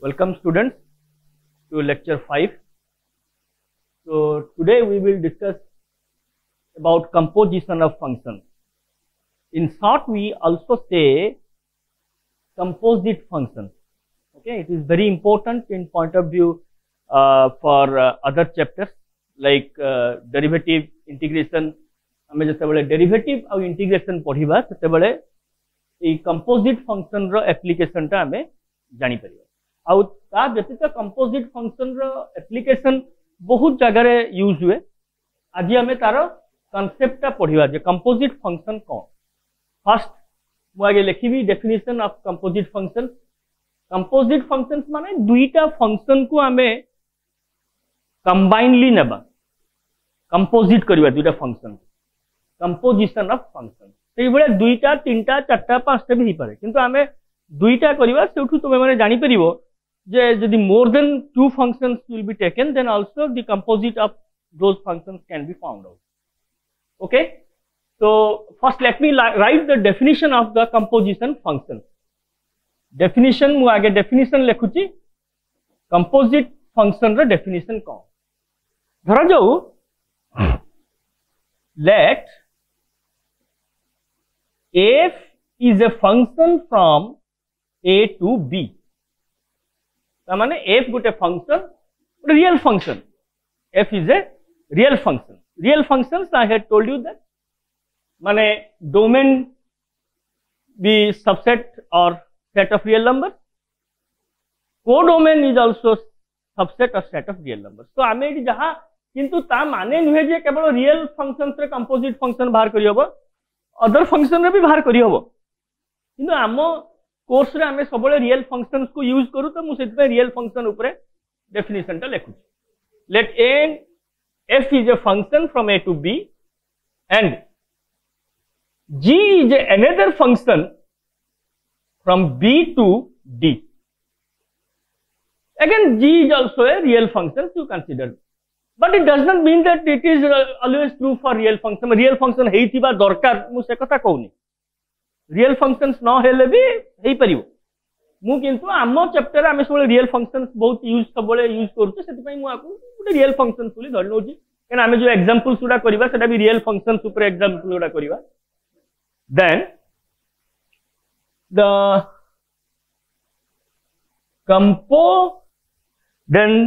Welcome students to lecture 5. So today we will discuss about composition of functions. In short, we also say composite functions. Okay, it is very important in point of view for other chapters like derivative, integration. हमें जैसे derivative और integration पढ़ा से composite function रो application टा हमें जानी परिबा आउ ता व्यतीत कंपोजिट फंक्शन रो एप्लीकेशन बहुत जगह यूज हुए आज हमें तार कांसेप्ट टा पढ़ा जे कंपोजिट फंक्शन कौन फर्स्ट मु आगे लिखिबी definition of composite function composite functions माने दुईटा फंक्शन को हमें कंबाइनली नेबा कंपोजिट करबा दुईटा फंक्शन कंपोजिशन ऑफ फंक्शन से भाई दुईटा तीनटा चारटा पांचटा भी पारे किंतु आमे दुईटा करबा सेठू तुमे माने जानि परिबो जे यदि more than two functions will be taken then also the composite of those functions can be found out okay so first let me write the definition of the composition function definition मु आगे definition लिखुची composite function रो definition कोन धरा जाऊ let f is a function from a to b ता माने f गोटे function real function f is a real functions I had told you that माने domain be subset or set of real numbers codomain is also subset or set of real numbers तो आमे जहां किंतु ता माने नुहे जे केवल रियल फंक्शंस रे कंपोजिट फंक्शन बाहर करि हबो अदर फंक्शन रे भी बाहर करि हबो किंतु आम कोर्स रे हमें सबले रियल फंक्शंस को यूज करू तो मु सेत पे रियल फंक्शन ऊपर डेफिनेशन ता लिखु late n f is a function from a to b and g is another function from b to d again g is also a real function to consider but it does not mean that it is always true for real function real function हेई थिबा दरकार मु से कथा कहूनी real functions न हेले भी हेई परिबो मु किंतु आम चैप्टर आमे सब रियल फंक्शंस बहुत यूज सब यूज करूछ सेति पई मु आकु गुटे रियल फंक्शंस बोली धरि नोची केन आमे जो एग्जांपल्स उडा करबा सेटा भी रियल फंक्शंस ऊपर एग्जांपल उडा करबा then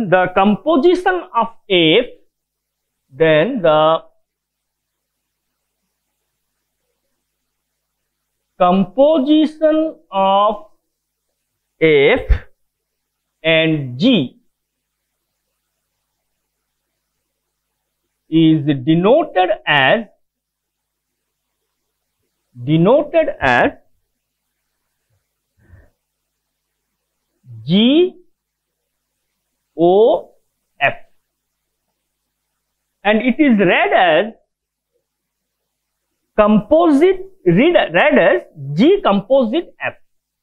the composition of f then the composition of f and g is denoted as g O F and it is read as G composite F.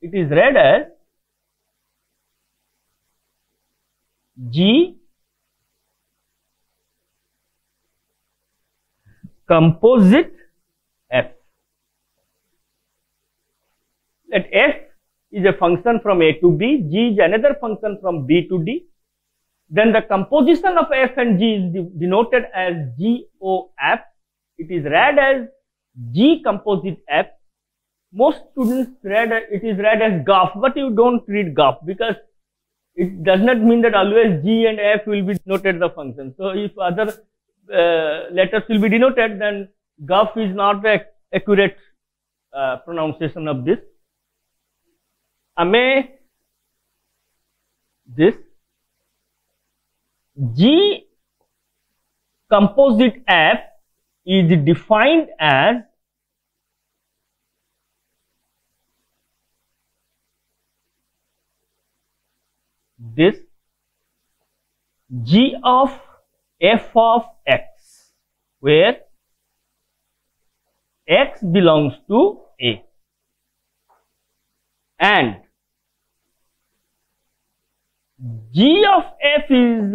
It is read as G composite F. Let F is a function from A to B, G is another function from B to D. Then the composition of f and g is denoted as GOF. It is read as G composite f. Most students read it is read as GOF, but you don't read GOF because it does not mean that always G and F will be denoted the function. So if other letters will be denoted, then GOF is not the accurate pronunciation of this. This G composite F is defined as this G of f of x, where x belongs to A and G of f is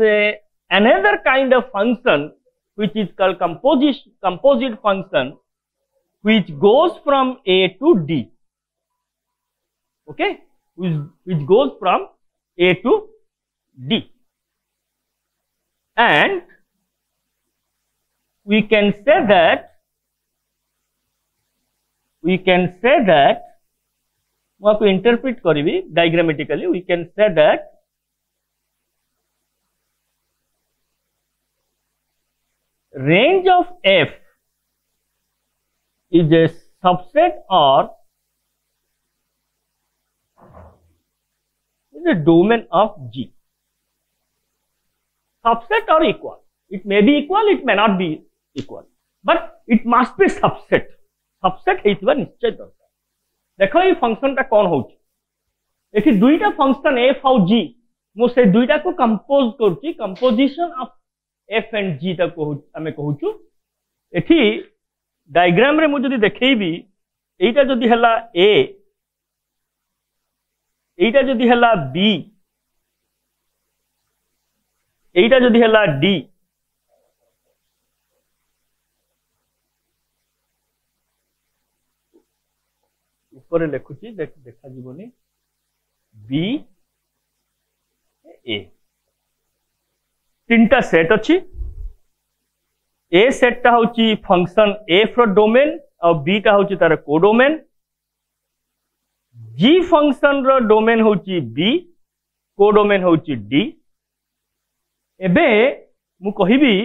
another kind of function which is called composite function which goes from A to D. Okay, which goes from A to D, and we can say that मैं आपको interpret करी diagrammatically. we can say that range of F is a subset or is a domain of G. Subset or equal. It may be equal, it may not be equal, but it must be subset. Subset ହେଇଥିବା ନିଶ୍ଚୟ ଦରକାର. देखो ये function टा कौन होची. एठी दुईटा फंक्शन f और g मो से दुईटा को कंपोज करची. Composition of f and g ता को हमें कहूचु. एठी डायग्राम रे मु जदी देखैबी एटा जदी हला a, एटा जदी हला b, एटा जदी हला d, ऊपर लिखुची देखा जीवनी बी ए. तीनटा सेट अच्छी. ए सेट टा होची फंक्शन एफ रो डोमेन और बी टा होची तार कोडोमेन. जी फंक्शन रो डोमेन होची बी, कोडोमेन होची डी. एबे मु कहिबी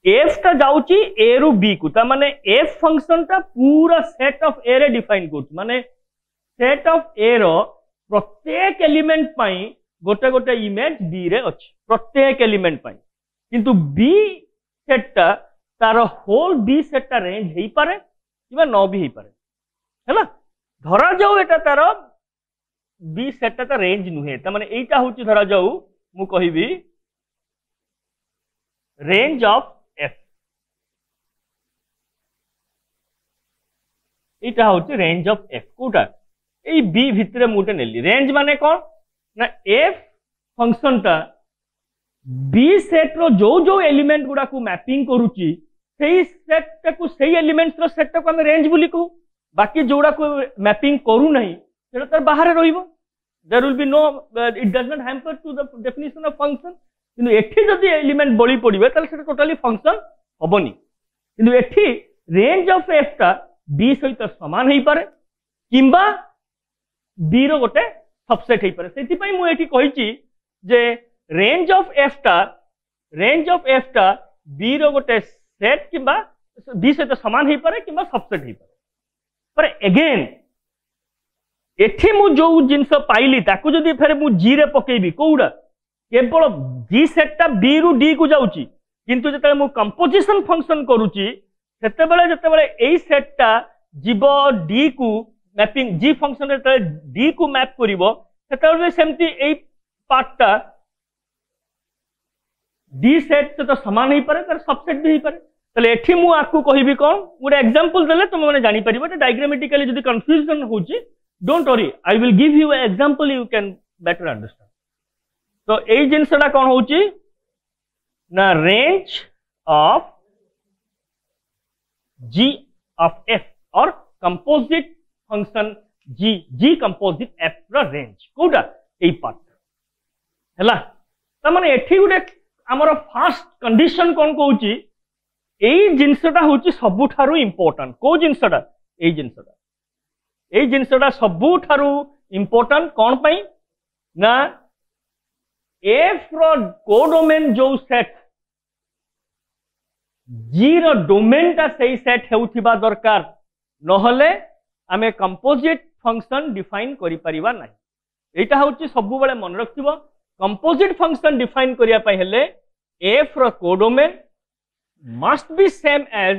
एफ टा जाउची ए रु बी को. ता माने एफ फंक्शन टा पूरा सेट ऑफ ए रे डिफाइन करछ. माने सेट ऑफ ए रो प्रत्येक एलिमेंट पाई गोटे गोटे इमेज बी रे अछि. प्रत्येक एलिमेंट पाई. किंतु बी सेट टा तार होल बी सेट टा रेंज हेई पारे किबा न भी हेई पारे. हैला धरा जाऊ एटा तार बी सेट टा रेंज नुहे. ता माने एटा होची धरा जाऊ मु कहिबी रेंज ऑफ F. इटा होची रेंज ऑफ F. कोटा ए बी भितरे मुटे नेली. रेंज माने कोन ना F फंक्शन टा बी सेट रो जो जो एलिमेंट गुडा को मैपिंग करूची सेही सेट टा को सेही एलिमेंट्स रो सेट टा को हम रेंज बोली कहू. बाकी जोडा को मैपिंग करू नहीं सेटा तार बाहर रहिबो. There will be no, it does not hamper to the definition of function. किंतु एठी जदी एलिमेंट बळी पडिबे ताले सेटा टोटली फंक्शन हबनी. किंतु एठी रेंज ऑफ एफ टा बी सहित समान हेई पारे किंबा बी रो गोटे सबसेट हेई पारे. सेति पई मु एठी कहिची जे रेंज ऑफ एफ टा बी रो गोटे सेट किंबा बी सहित समान हेई पारे किंबा सबसेट हेई पारे. पर अगेन एठी मु जो जिंस पाइली ताकू जदी फेरे मु जी रे पकेबी कोउडा केवल जी सेट टा बी रु डी को जाउची. किंतु जते मु कंपोजिशन फंक्शन करूची सेते बेले जते बेले एई सेट टा जीव डी को मैपिंग जी फंक्शन रे डी को मैप करिवो सेते बेले सेमती एई पार्ट टा डी सेट तो समान ही पारे तार सबसेट भी ही पारे. तले एठी मु आकू कहिबी कोन गोटे एग्जांपल देले तुम माने जानि परिबो. डायग्रामेटिकली जदी कंफ्यूजन होची don't worry, I will give U A example, you can better understand. तो एई जिंसटा कोन होची ना range of G of F और composite function G composite F रो रेंज कोडा एई पार्ट हैला. त माने एठी गुटे हमर फर्स्ट कंडीशन कोन कहूची एई जिंसटा होची सबुठारु इंपोर्टेंट. को जिंसटा एई जिंसटा सबुठारु इंपोर्टेंट कोन पई ना एफ रो कोडोमेन जो सेट जी रो डोमेन टा सही सेट हेउथिबा दरकार. नहले आमे कंपोजिट फंक्शन डिफाइन करि परिबा नै. एटा होची सबु बेले मन रखिबो. कंपोजिट फंक्शन डिफाइन करिया पय हेले एफ रो codomain must be same as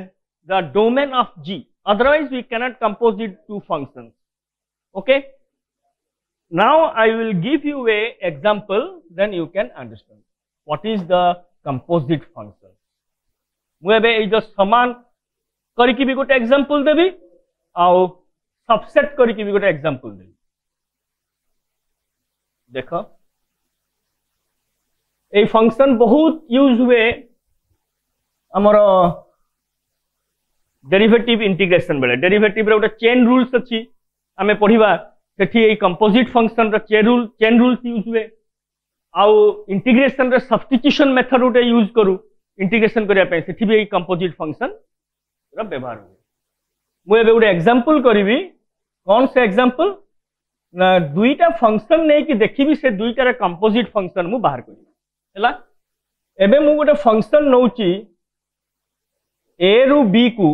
the domain of G, otherwise we cannot composite two functions. Okay, now I will give you a example, then you can understand what is the composite function. मु एबे ए जो समान करिकि भी गोटे example देबी आउ subset करिकि भी गोटे example देबी. देखो ए फंक्शन बहुत यूज हुए हमर डेरिवेटिव इंटीग्रेशन बेले. डेरिवेटिव रे गोटे चेन रूल्स अछि आमे पढिबा सेठी कंपोजिट फंक्शन रो चेन रूल्स यूज हुए आउ इंटीग्रेशन रे सब्स्टिट्यूशन मेथड उटे यूज करू इंटीग्रेशन करिया पे सेठी भी कंपोजिट फंक्शन रो व्यवहार हुए मु एबे उटे एग्जांपल करिवि कौन से एग्जांपल ना दुईटा फंक्शन नै कि देखिबि से दुईटा रे कंपोजिट फंक्शन मु बाहर करिवि हला एबे मु गोटे फंक्शन नउची a रु b को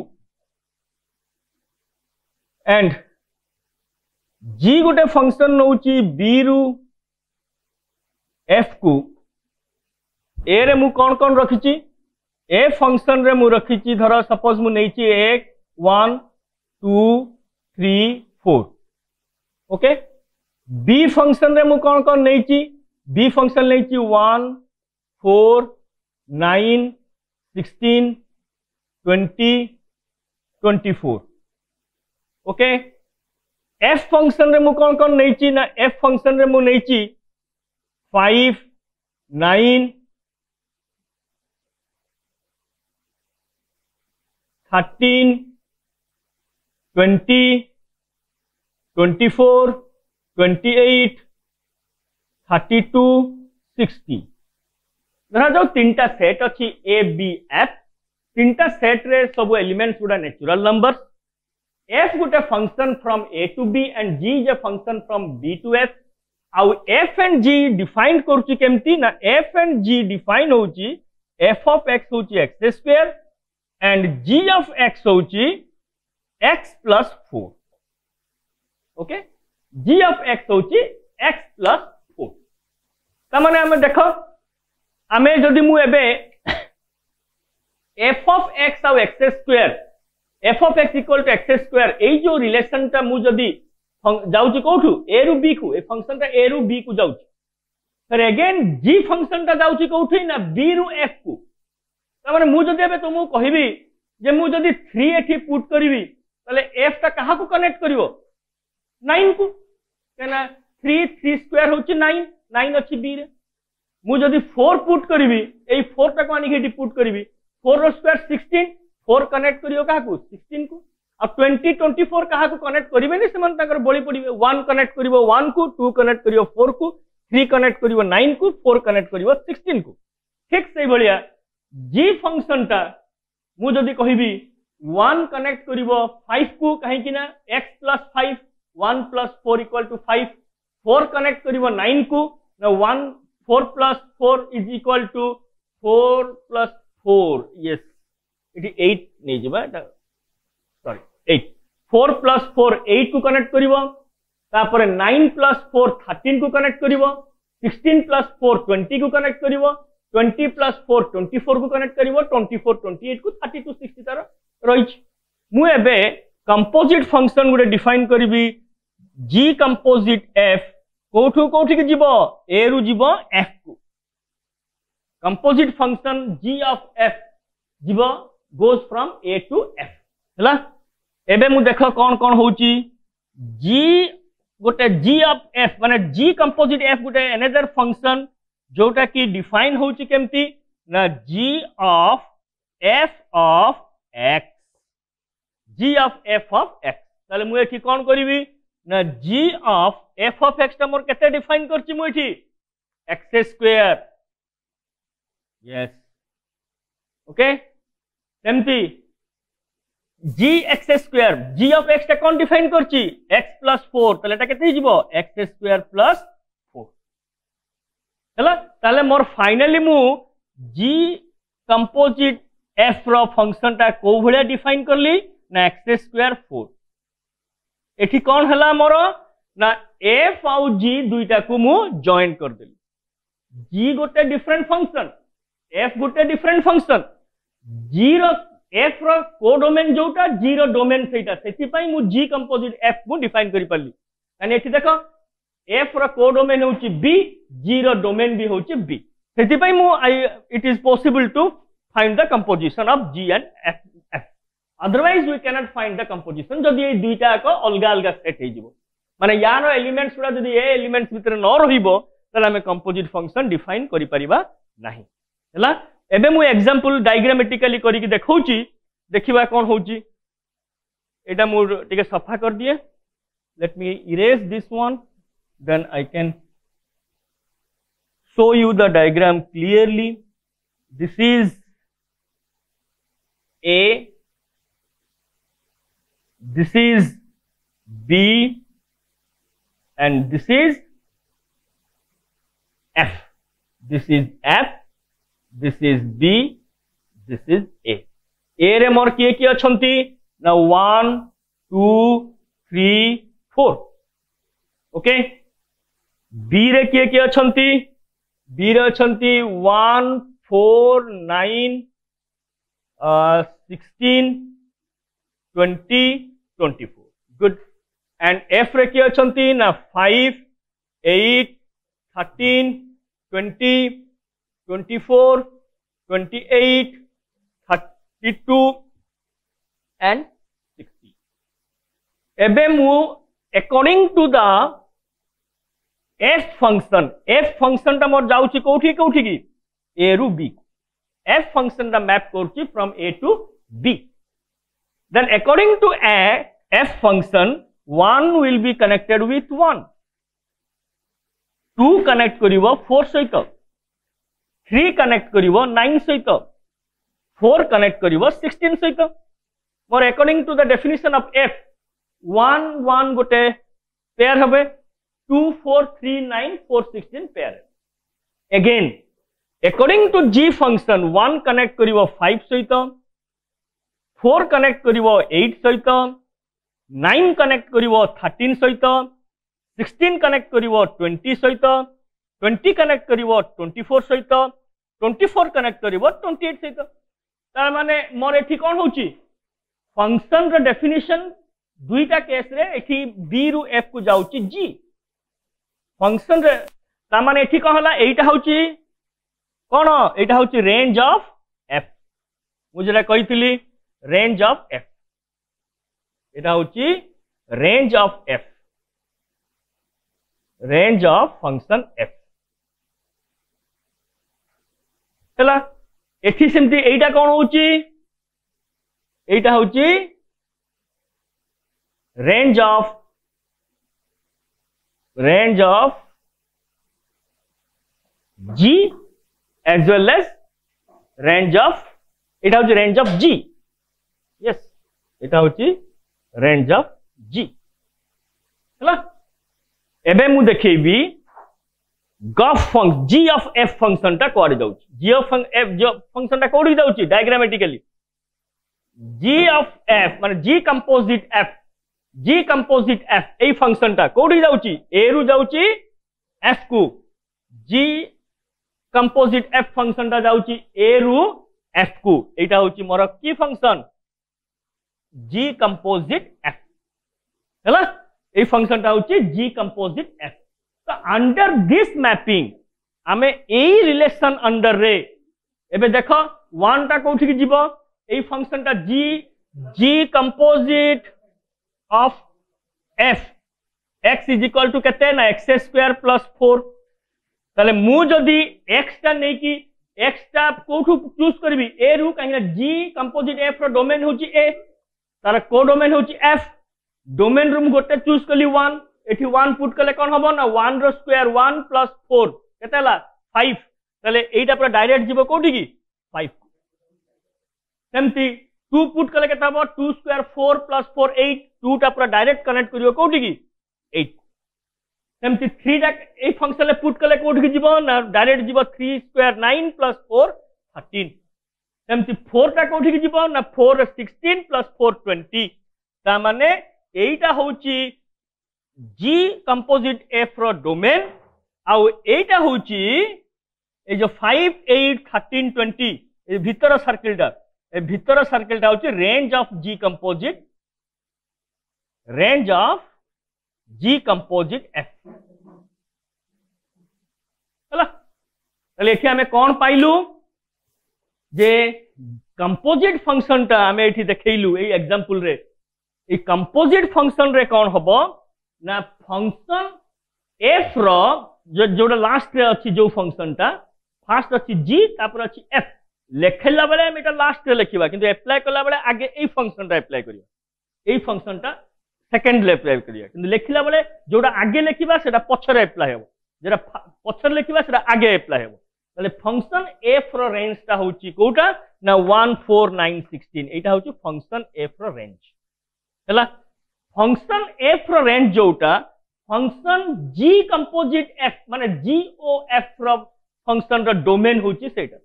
एंड g गोटे फंक्शन नउची b रु f को a रे मु कौन रखिची a फंक्शन रे मु रखिची धर सपोज मु नैची 1 2 3 4 ओके b फंक्शन रे मु कौन नैची b फंक्शन नैची 1 4 9 16 20 24 ओके f फंक्शन रे मु कौन नैची ना f फंक्शन रे मु नैची 5 9 13 20 24 28 32 60 धरा जो तीनटा सेट अच्छी ए बी एफ तीनटा सेट रे सब एलिमेंट्स गुडा नेचुरल नंबर्स एफ गोटे function from A to B and G is a function from B to F आउ एफ एंड जी डिफाइन करूची केमती ना एफ एंड जी डिफाइन होची एफ ऑफ एक्स होची X square and G of X होची X plus 4 okay G of X होची X plus 4 तमाने हमें देखो हमें जदि मु एबे एफ ऑफ एक्स और X square F of X equal to X square ए जो रिलेशन टा मु जदि जाउची कोठू ए रु बी को ए फंक्शन टा ए रु बी को जाउची फिर अगेन जी फंक्शन टा जाउची कोठू ना बी रु एफ को तमाने मु जदि एबे तुमु कहिबी जे मु जदि 3 एठी पुट करबी तले एफ टा कहा को कनेक्ट करिवो 9 को केना 3 स्क्वायर होची 9 अछि बी रे मु जदि 4 पुट करिवि एई 4 टा को आनी के पुट करिवि 4 रो स्क्वायर 16 4 कनेक्ट करियो काहा को 16 को अब 20 24 काहा को कनेक्ट करिवे नि समान ताकर बळी पडिवे 1 कनेक्ट करिवो 1 को 2 कनेक्ट करियो 4 को 3 कनेक्ट करिवो 9 को 4 कनेक्ट करिवो 16 को ठीक सेही भलिया जी फंक्शन टा मु जदि कहिबी 1 कनेक्ट करिवो 5 को काहे कि ना x + 5 1 + 4 = 5 4 कनेक्ट करिवो 9 को ना 1 4 + 4 = 4 + 4 yes it is 8 नहीं जबा सॉरी 8 4 + 4 8 को कनेक्ट करिवो तापर 9 + 4 13 को कनेक्ट करिवो 16 + 4 20 को कनेक्ट करिवो 20 + 4 24 को कनेक्ट करिवो 24 28 को 32 60 तार रहिछ मु एबे कंपोजिट फंक्शन गुडे डिफाइन करबी g कंपोजिट f कोठू कोठी के जीवो a रु जीवो f को composite function g of f जीवो goes from a to f हला एबे मु देखो कौन होची g गोटे g ऑफ f माने g कंपोजिट f गोटे अनदर फंक्शन जोटा की डिफाइन होची केमती ना g of f of x g of f of x ताले मु एठी कोन करिवि ना g of f of x टा मोर केते डिफाइन करची मु एठी x स्क्वायर यस ओके केमती g x square g of x टा कोन डिफाइन करची x + 4 ताले टा केते हिजिवो x स्क्वायर + 4 हला ताले मोर फाइनली मु g कंपोजिट f रो फंक्शन टा को भले डिफाइन करली ना x स्क्वायर 4 एठी कौन हला मोर ना f आउ g दुईटा को मु जॉइन कर देली g गोटे डिफरेंट फंक्शन f गोटे डिफरेंट फंक्शन g रो f रो कोडोमेन जोटा g रो डोमेन सेटा सेति पई मु g कंपोजिट f मु डिफाइन करि पल्ली यानी एठी देखो f रो कोडोमेन होची b g रो डोमेन भी होची b सेति पई मु it is possible to find the composition of g and f otherwise we cannot find the composition जदि ए दुईटा को अलग अलग सेट हे जिवो माने यानो एलिमेंट्स गुडा जदि ए एलिमेंट्स भीतर न रहिबो तले हमें कंपोजिट फंक्शन डिफाइन करि परिबा नाही हला एबे मु एग्जांपल डायग्रामेटिकली करि कि देखौची देखिबा कोन होची एटा मु टिके सफा कर दिए let me erase this one, then I can show you the diagram clearly. This is A, this is B, and this is F. This is F, this is B, this is A. A रे मोर किए किए अछंती ना 1 2 3 4. Okay. B रे किए किए अछंती, B रे अछंती 1 4 9 16 20 24. Good. And F रे किए अछंती ना 5 8 13 20 24 28 32 and 60. एबे मु according to the f function टा मोर जाउची कोठी कोठी की a रू b. f function टा मैप करची from a to b. Then according to a f function 1 will be connected with 1, 2 connect करिवो 4 सहित, 3 connect करिवो 9 सहित, 4 connect करिवो 16 सहित. मोर according to the definition of f 1 1 गोटे पेयर हबे, 2 4 3 9 4 16 pair. Again according to g function 1 connect करिवो 5 सहित, 4 connect करिवो 8 सहित, 9 connect करिवो 13 सहित, 16 connect करिवो 20 सहित, 20 connect करिवो 24 सहित, 24 कनेक्ट करिवो 28 सहित. तार माने मोर एठी कोन होची फंक्शन रो डेफिनेशन दुईटा केस रे एठी b रु f को जाउची g फंक्शन रे. तार माने एठी कोन हला एटा होची कोन, एटा होची रेंज ऑफ f. मुझे कहितली रेंज ऑफ f, एटा होची range of f, range of function f. चला एठी सेमती एटा कोन होची, एटा होची range of g as well as range of, एटा होची range of g. yes, एटा होची range of g. चला एबे मु देखेबी g of f फंक्शन टा कोड जाउची, g of f जो फंक्शन टा कोड जाउची डायग्रामेटिकली g of f माने g कंपोजिट f ए फंक्शन टा कोड जाउची a रु जाउची f को, g कंपोजिट f फंक्शन टा जाउची a रु f को. एटा होची मोर की फंक्शन g कंपोजिट f. हैला ए फंक्शन टा होची g कंपोजिट f. तो अंडर दिस मैपिंग आमे ए रिलेशन अंडर रे एबे देखो 1 टा कोठी की जीवो ए फंक्शन टा g composite of f x is equal to केते ना x स्क्वायर प्लस 4. ताले मु जदी x टा नै की x टा कोठु चूज करबी a रु काहे ना g कंपोजिट f रो डोमेन होची a, तार को डोमेन होची f. डोमेन रूम गोटे चूज कली 1, एठी 1 पुट कले कोन हबो ना 1 रो स्क्वायर 1 प्लस 4 केतेला 5. तले एटा पूरा डायरेक्ट जीवो कोठी की 5. सेमती 2 पुट कले केता हबो 2 स्क्वायर 4 प्लस 4 8, 2 टा पूरा डायरेक्ट कनेक्ट करियो कोठी की 8. सेमती 3 टा ए फंक्शन ले पुट कले कोठी की जीवो ना डायरेक्ट जीवो 3 स्क्वायर 9 प्लस 4 13. सेमती 4 टा कोठी की जीवो ना 4 16 प्लस 4 20. ता माने एटा होची g कंपोजिट f रो डोमेन आउ एटा होची ए जो 5 8 13 20 ए भीतर सर्कलटा होची range of g composite f. चला तले एठी हमें कोन पाइलु जे कंपोजिट फंक्शन टा हमें एठी देखैलु ए एग्जांपल रे. ए कंपोजिट फंक्शन रे कोन हबो ना फंक्शन f रो जोडा लास्ट रे अछि जो फंक्शन टा फर्स्ट अछि g तापर अछि f. लेखला बेले हम एटा लास्ट रे लिखिबा किंतु अप्लाई करला बेले आगे ए फंक्शन टा अप्लाई करियो. ए फंक्शन टा सेकेंड अप्लाई करिया किंतु लेखिला बेले जोटा आगे लिखा से पछरे अप्लाई हो जेटा पछरे लिखा से आगे अप्लाई हो ताले फंक्शन एफ रो रेंज टा होची कोटा ना 1 4 9 16 एटा होची फंक्शन एफ रो रेंज हला फंक्शन एफ रो रेंज जोटा फंक्शन जी कंपोजिट एफ माने जी ओ एफ रो फंक्शन रो डोमेन होची सेटा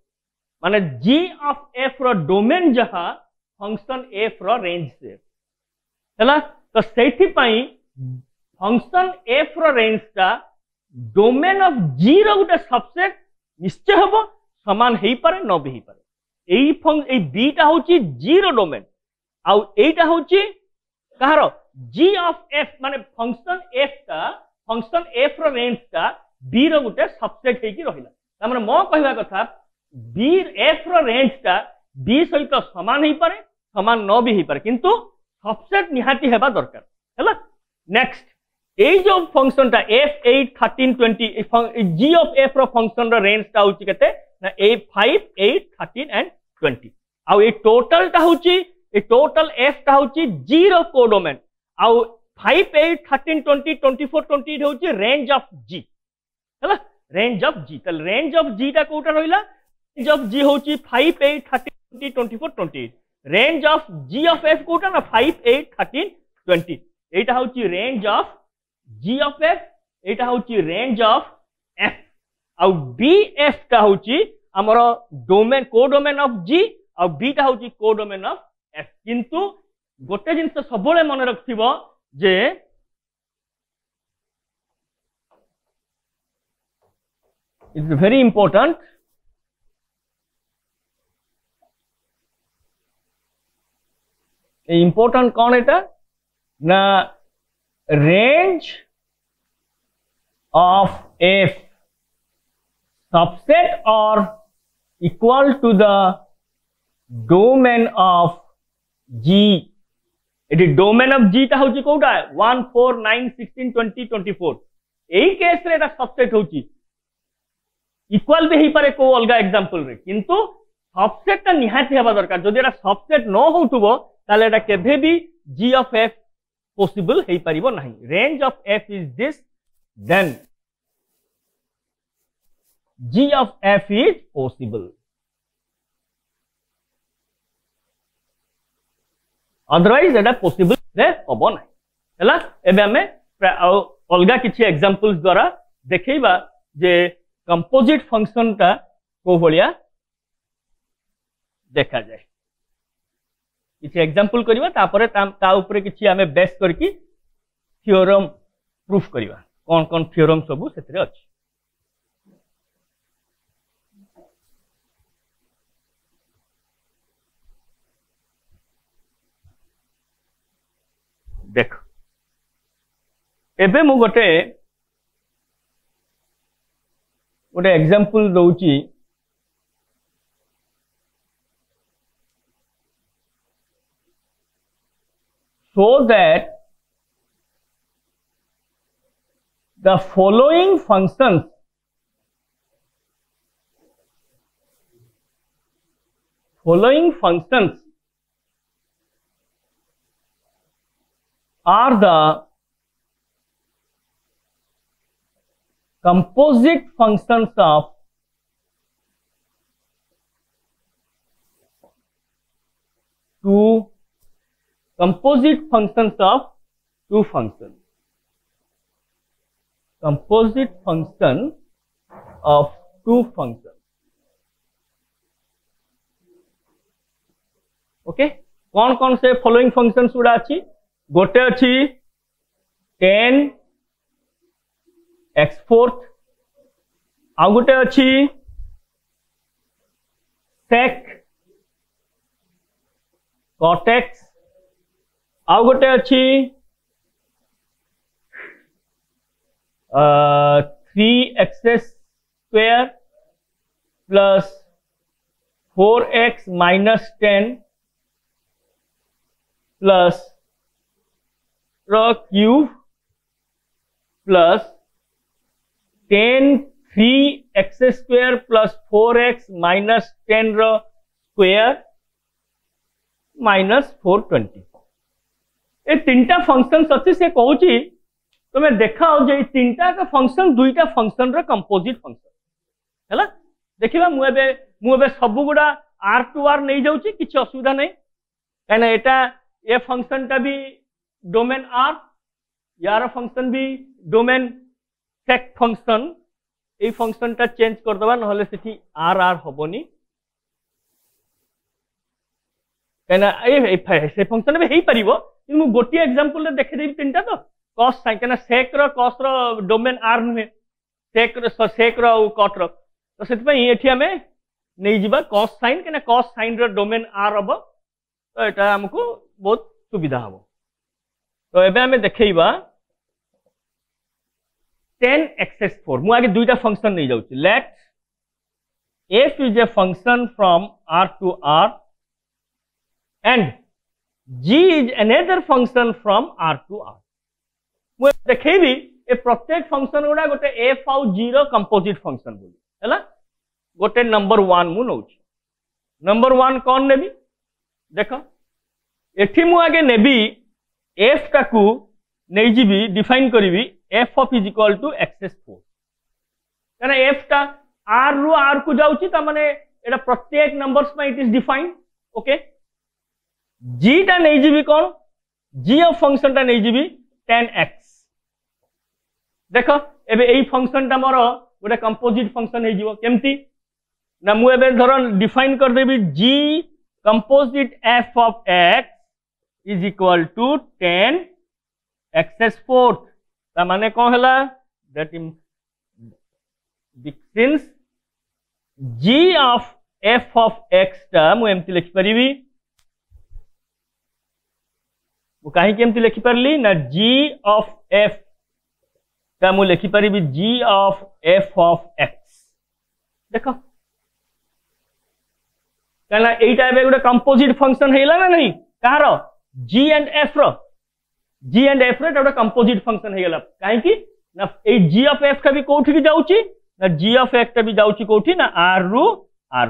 माने जी ऑफ एफ रो डोमेन जहा फंक्शन एफ रो रेंज से हला तो सेठी पई फंक्शन एफ रो रेंज टा domain of G row Gute subset निश्चय हबो समान हेई पारे न भी हेई पारे एई बी टा होची जी रो डोमेन आउ एटा होची कहारो जी ऑफ एफ माने फंक्शन एफ रो रेंज टा बी रो गुटे सबसेट हेई की रहिला त माने मो कहबा कथा बी एफ रो रेंज टा बी सहित समान हेई पारे समान न भी हेई पारे किंतु सबसेट निहाती हेबा दरकार हैला नेक्स्ट ए जो फंक्शन टा f 8 13 20 g ऑफ f रो फंक्शन रो रेंज टा होची केते ना 5 8 13 एंड 20 आ ए टोटल टा होची ए टोटल f टा होची g रो कोडोमेन आ 5 8 13 20 24 20 होची रेंज ऑफ g हैला रेंज ऑफ g तल रेंज ऑफ g टा कोटा रहिला रेंज ऑफ g होची 5 8 13 20 24 20 range of g of f कोटा ना 5 8 13 20 एटा होची range of g of f एटा होची रेंज ऑफ f आ b f टा होची हमरो डोमेन कोडोमेन ऑफ g आ b टा होची कोडोमेन ऑफ f किंतु गोटे जिंस सबले मन रखथिबो जे इट्स वेरी इंपोर्टेंट इंपोर्टेंट कौन एटा ना range of f subset or equal to the domain of g eighty domain of g ता होची कोटा 1 4 9 16 20 24 एई केस रे एटा सबसेट होची इक्वल भी हेई पारे को अलगा एग्जांपल रे किंतु सबसेट ता निहाती हेबा दरकार जदि एटा सबसेट न होतुबो ताले एटा केभे भी g of f possible हेई परिबो नहीं range of f is this then g of f is possible otherwise Etah possible रे होबो नहीं हला एबे हमें अलगा किछि एग्जांपल्स द्वारा देखैबा जे कंपोजिट फंक्शन टा को भलिया देखा जाए किसी एग्जांपल करिवा तापरे ता ऊपर किछि हमें बेस करके थ्योरम प्रूफ करिवा कोन कोन थ्योरम सब सेतरे अछि देख एबे मु गोटे example दउची so that the following functions are the composite functions of two composite functions of two functions composite function of two functions okay कौन कौन से फॉलोइंग फंक्शंस गुड़ा अछि गोटे अछि 10 x4 आ गोटे अछि sec cot x आ गोटे अछि 3x² plus 4x minus 10 plus cube plus 10 3x² plus 4x minus 10 square minus 420 ए तीनटा फंक्शंस अच्छी से कहूँ तुम देखाओ जे तीनटा का फंक्शन दुईटा फंक्शन रो कंपोजिट फंक्शन है देखा मुझे सब गुड़ा आर टू आर नहीं जाऊँगी किसी असुविधा नहीं कहीं ए फंक्शन टा भी डोमेन आर यार फंक्शन भी डोमेन सेक फंक्शन ए फंक्शन टा चेंज करदे ना से आर आर हेनी कहीं से फंक्शन भी हो पार गोटे एग्जांपल देखेदेवी तीन टा तो कॉस साइन कहीं सेक रॉस डोमेन आर नुहे सेक रट तो से आम नहीं जीवा कॉस साइन कहीं कॉस साइन डोमेन आर हम तो यहाँ आमको बहुत सुविधा हम तो एबे आम देखा 10x4 मु आगे दुईटा फंक्शन नहीं जाऊँ let f is a function from r to r and g is another function from r to r मु देखेबी ए प्रत्येक फंक्शन गुड़ा गोटे f आउ g रो कंपोजिट फंक्शन बोली है गोटे नंबर 1 मु नौ नंबर 1 कौन नेबी देख एठी मु आगे नेबी f टाकू नहीं जीवी डिफाइन करी f of is equal to x4 कहना f टा r रु r को जाउची त माने एटा प्रत्येक नंबर्स में it is defined okay g टा नहीं जीवी कौन g ऑफ फंक्शन टा नहीं जीवी 10x देख एबे एई फंक्शन टा मोर गोटे कंपोजिट फंक्शन हे जीवो केमती ना मु एबे धर डिफाइन कर देबी g composite f of x is equal to 10x4 ता माने कौन हैला that since g of f of x टा मु एमती लिखि परिबी मु काहे केमती लिखि परली ना g ऑफ f ता मु लिखि परिबी g of f of x देखो कहना एटा एबे गोटे कंपोजिट फंक्शन हैला ना नहीं कहारो g एंड f रो g एंड f रो गोटे कंपोजिट फंक्शन हैला काहे कि ना ए g ऑफ f का भी कोठी की जाउची ना g ऑफ x का भी जाउची कोठी ना r रु r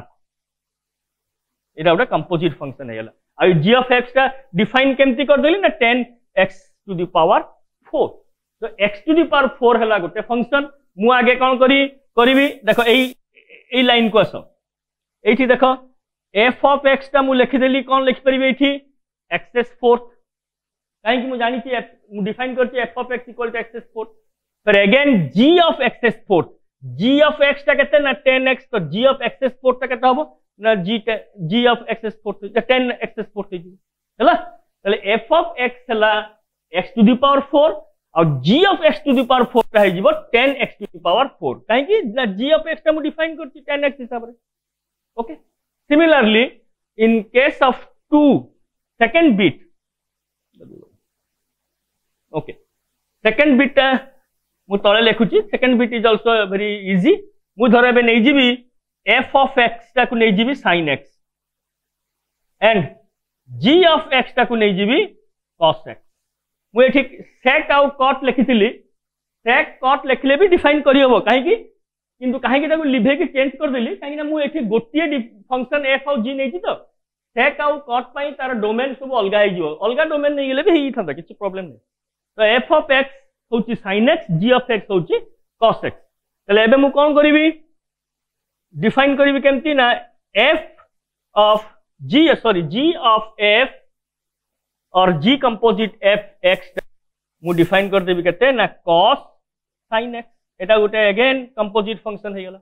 एटा गोटे कंपोजिट फंक्शन हैला आ g ऑफ x का डिफाइन केमती कर देली ना 10x टू द पावर 4 तो x टू द पावर 4 हैला गोटे फंक्शन मु आगे कोन करीबी देखो एई लाइन को आसो एठी देखो f ऑफ x टा मु लिखि देली कोन लिखि परिबे एठी x4 काहे कि मु जानि कि मु डिफाइन करछि f of x equal to x4 फिर again g of x4 g of x टा केते ना 10x तो g ऑफ x4 टा केते हबो ना g ऑफ x4 तो 10x4 थे हैला तले f ऑफ x हला x टू द पावर 4 और g of x to the power 4 टा हे जीवो 10x टू द पावर 4 काहे कि ना g ऑफ x टा मु डिफाइन करछि 10x हिसाब रे okay similarly in case of 2 second bit okay second bit मु तळे लिखुची second bit is also very easy मु धरे बे नै जीवी f ऑफ x टा को नै जीवी sin x and g of x टा को नै जीवी cos x मु एठी sec आउ cot लिखितिली sec cot लिखले भी डिफाइन करि होबो काहे कि किंतु काहे कि ताको लिभे के चेंज कर देली काहे कि ना मु एठी गोटिए फंक्शन f और g नै छी तो sec आउ cot पई तार डोमेन सब अलगा हे जिवो अलगा डोमेन नै गेले भी ही थांदा किछ प्रॉब्लम नै तो f ऑफ x होची sin x g of x होची cos x तले एबे मु कोन करिवि डिफाइन करिवि केमती ना f of g of f और g कंपोजिट f x मु डिफाइन कर देबि केते ना cos sin x एटा गोटे अगेन कंपोजिट फंक्शन हे गेला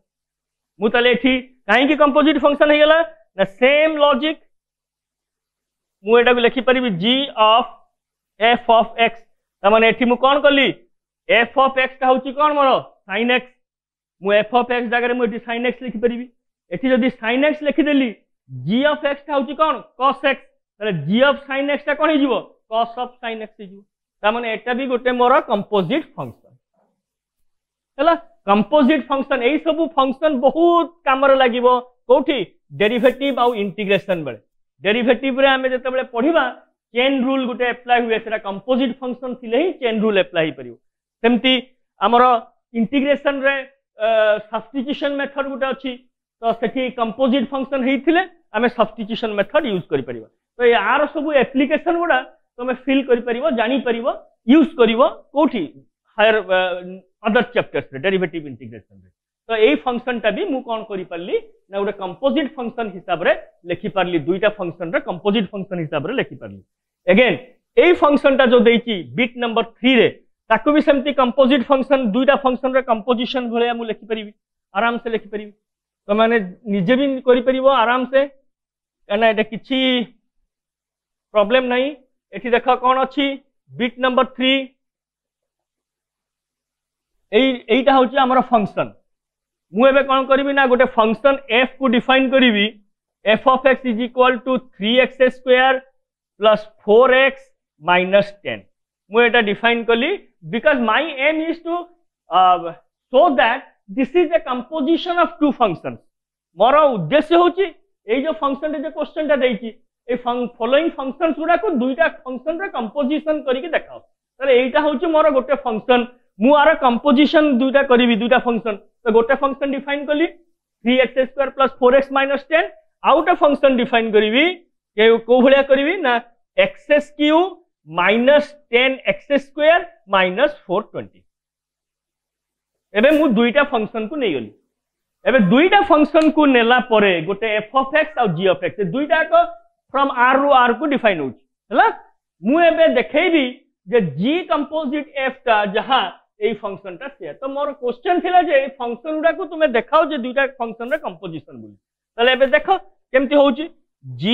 मु तले एठी काहे कि कंपोजिट फंक्शन हे गेला ना सेम लॉजिक मु एटा भी लिखि परिबि g of f of x त माने एठी मु कोन करली f ऑफ x का होची कोन मोर sin x मु f ऑफ x जगह मु एठी sin x लिखि परिबि एठी जदी sin x लिखि देली g ऑफ x का होची कोन cos x तले g ऑफ sin x ता कोन हे जिवो cos ऑफ sin x हे जिवो त माने एटा भी गोटे मोर कंपोजिट फंक्शन हैला कंपोजिट फंक्शन एई सब फंक्शन बहुत काम रे लागिवो कोठी डेरिवेटिव आउ इंटीग्रेशन बेले डेरिवेटिव रे हमें जते बेले पढिबा चेन रूल गोटे अप्लाई हुए सेटा कंपोजिट फंक्शन थिले ही चेन रूल अप्लाई परियो सेमती हमरो इंटीग्रेशन रे सब्स्टिट्यूशन मेथड गोटे अछि तो सेठी कंपोजिट फंक्शन हेथिले हमें सब्स्टिट्यूशन मेथड यूज करि परिबा तो यार सब एप्लीकेशन गुडा तुम फिल कर जानी परिबो यूज करिवो कोठी हायर अदर चैप्टर्स रे डेरिवेटिव इंटीग्रेशन रे। तो यही फंक्शन टा भी मु कोन करि परली ना गोटे कंपोजिट फंक्शन हिसाब रे लिखि परली दुईटा फंक्शन रे कंपोजिट फंक्शन हिसाब रे लिखि परली। अगेन यही फंक्शन टा जो देइची बिट नंबर 3 रे ताकू भी सेमती कंपोजिट फंक्शन दुईटा फंक्शन रे कंपोजिशन भले मु लिखि परिबी आराम से लिखि परिबी। तो माने निजे भी करि परिबो आराम से एना एटा किछि प्रॉब्लम नहीं। एठी देखो कौन अच्छी बिट नंबर 3 एटा होची हमर फंक्शन। मु एबे कोन करबी ना गोटे फंक्शन f को डिफाइन करबी f of x is equal to 3x square plus 4x minus 10। मु एटा डिफाइन कली because my aim is to show that this is a composition of two functions। मोर उद्देश्य होची ए जो फंक्शन जे क्वेश्चन टा देइची ए following functions गुडा को दुईटा function रे composition करके देखाओ। ताले एटा होची मोर गोटे फंक्शन मु आर कंपोजिशन दुईटा करबी दुईटा फंक्शन। तो गोटे फंक्शन डिफाइन कली 3x square plus 4x minus 10 out of function define करबी को भलिया करबी ना x cube minus 10x square minus 420। एबे मु दुईटा फंक्शन को नै गली एबे दुईटा फंक्शन को नेला परे गोटे f of x और g of x दुईटा को फ्रॉम r रू r को डिफाइन होची हला। मु एबे देखैबी जे g कंपोजिट f ता जहां ए फंक्शन ता से। तो मोर क्वेश्चन थिला जे ए फंक्शन गुडा को तुमे देखाओ जे दुईटा फंक्शन रे कंपोजिशन बोली। तले एबे देखो केमती होची g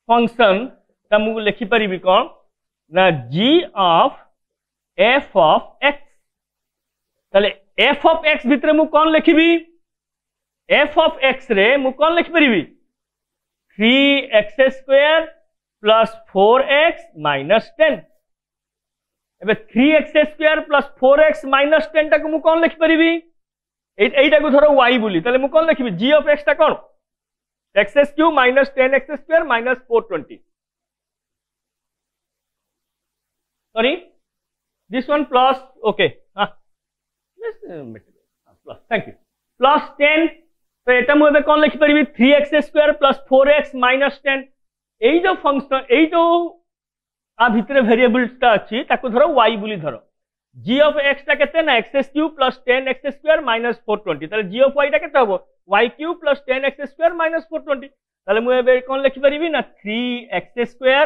फंक्शन ता मु लिखि परिबी कोन ना g of f of x। तले f of x भितर मु कोन लिखिबी f of x रे मु कोन लिखि परिबी 3x square plus 4x minus 10। एबे 3x square plus 4x minus 10 टाको मु कोन लिखि परिबी एटा को धरो y बोली। तले मु कोन लिखिबी g of x टा कोन x cube minus 10x square minus 420। Sorry this one plus okay plus thank you plus 10। तो एटा मु एबे कोन लिखि परिबी 3x square plus 4x minus 10। एई जो फंक्शन एई जो आ भितरे वेरिएबल्स ता अछि ताको धरो y बोली धरो g of x ता केते ना x cube plus 10x square minus 420। ताले g of y ता केते हबो y cube plus 10x square minus 420। ताले मु एबे कोन लिखि परिबी ना 3x square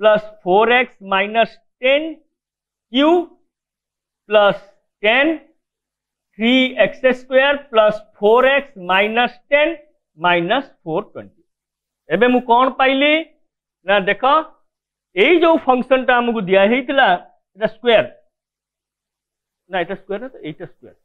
plus 4x minus 10 cube plus 10 3x square plus 4x minus 10 minus 420। एबे मु कोन पाइली ना देखो एई जो फंक्शन ता हमकु दिया हेतिला एटा स्क्वायर ना एटा स्क्वायर ना तो एटा स्क्वायर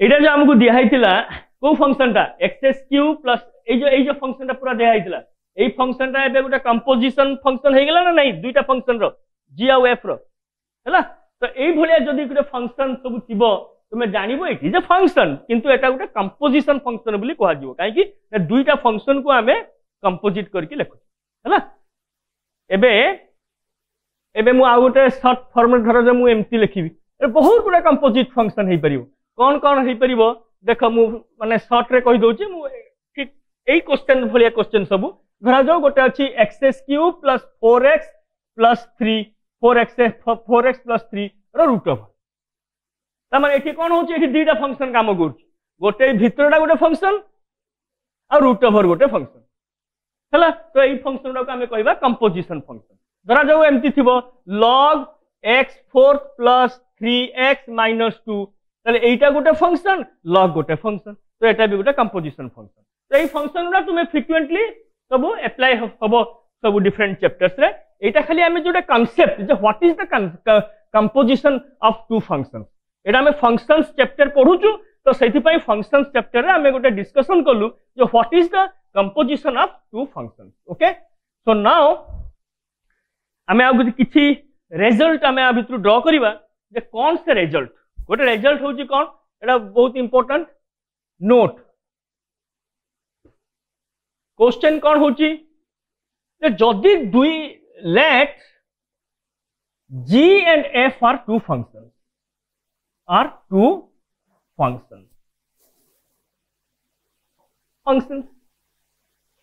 एटा जो हमकु दिया हेतिला को फंक्शन ता x क्यूब प्लस एई जो फंक्शन ता पूरा दिया हेतिला एई फंक्शन ता एबे गोटा कंपोजिशन फंक्शन हे गेला ना नहीं दुईटा फंक्शन रो g और f रो हैला। तो एई भलिया जदी गोटे फंक्शन सब थिबो तुमे जानिबो इट इज अ फंक्शन किंतु एटा गोटे कंपोजिशन फंक्शन बोली कहा जिवो काहे कि दुईटा फंक्शन को हमें कंपोजिट करके लिखु हैला। एबे एबे मु आ गोटे शॉर्ट फॉर्म रे धरो जे मु एमटी लिखिबी ए बहुत गुडा कंपोजिट फंक्शन हे परिबो कोन कोन हे परिबो देखो मु माने शॉर्ट रे कहि दोची मु ठीक एई क्वेश्चन भलिया क्वेश्चन सब धरा जाओ गोटे अछि x cube plus 4x plus 3 4x plus 3 रो रूट ऑफ तमाने एठी कोन होची एठी दुईटा फंक्शन काम करछ गोटे भितरटा गोटे फंक्शन आ रूट ओवर गोटे फंक्शन हैला। तो एई फंक्शन रा को हमें कहबा कंपोजिशन फंक्शन। धरा जाओ एमती थिबो log x4 plus 3x minus 2 तले एटा गोटे फंक्शन log गोटे फंक्शन तो एटा भी गोटे कंपोजिशन फंक्शन। तो एई फंक्शन रा तुमे फ्रिक्वेंटली सब अप्लाई हबो सब डिफरेंट चैप्टर्स रे। एटा खाली हमें जोटे कांसेप्ट जे what is the composition of two functions एटा हमें फंक्शंस चैप्टर पढुचु। तो सेति पई फंक्शंस चैप्टर रे हमें गोटे डिस्कशन करलु जो what is the composition of two functions. Okay so now हमें आ किछि रिजल्ट हमें आ भितर ड्रा करिबा जे कोन से रिजल्ट गोटे रिजल्ट होची कोन एटा बहुत इंपोर्टेंट नोट क्वेश्चन कोन होची जे जदी दुई late g and f are two functions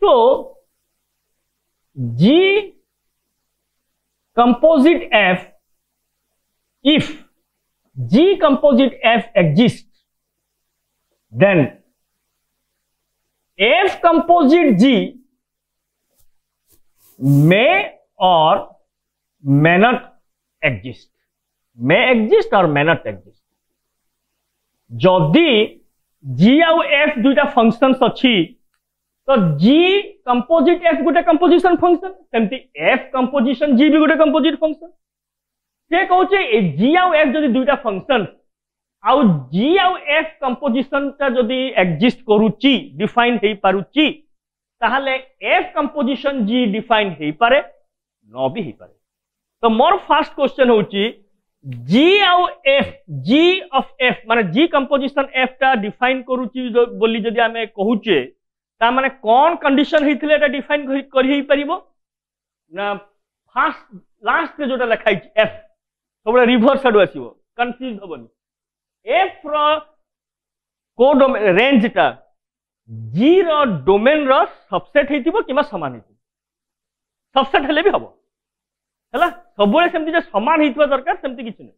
So G composite F, if G composite F exists, then F composite G may or may not exist, may exist or may not exist. जदि G आउ F दुईटा functions अच्छी तो G composite F गोटे composition function, सेमती F composition G भी गोटे composite function. से कहूचे G आउ F जदि दुईटा फंक्शन आउ G आउ F कंपोजिशन ता जदि एग्जिस्ट करूची, डिफाइन हेई पारुची, ताहले F कंपोजिशन G डिफाइन हेई पारे न भी हेई पारे। तो मोर फर्स्ट क्वेश्चन होची G आउ F, G ऑफ F माने G कंपोजिशन F ता डिफाइन करूची बोली जदि आमे कहूचे ता माने कोन कंडीशन हेइथिले एटा डिफाइन करि हेई परिबो ना फर्स्ट लास्ट के जोटा लिखाई F सबले रिवर्स आडु आसीबो, कंफ्यूज होबनी। F रो को डोमेन रेंज ता G रो डोमेन रो सबसेट हेइतिबो किबा समान हेइतिबो, सबसेट हेले भी हबो हला, सबले सेमति जे समान हेइतिबा दरकार सेमति किछ नै,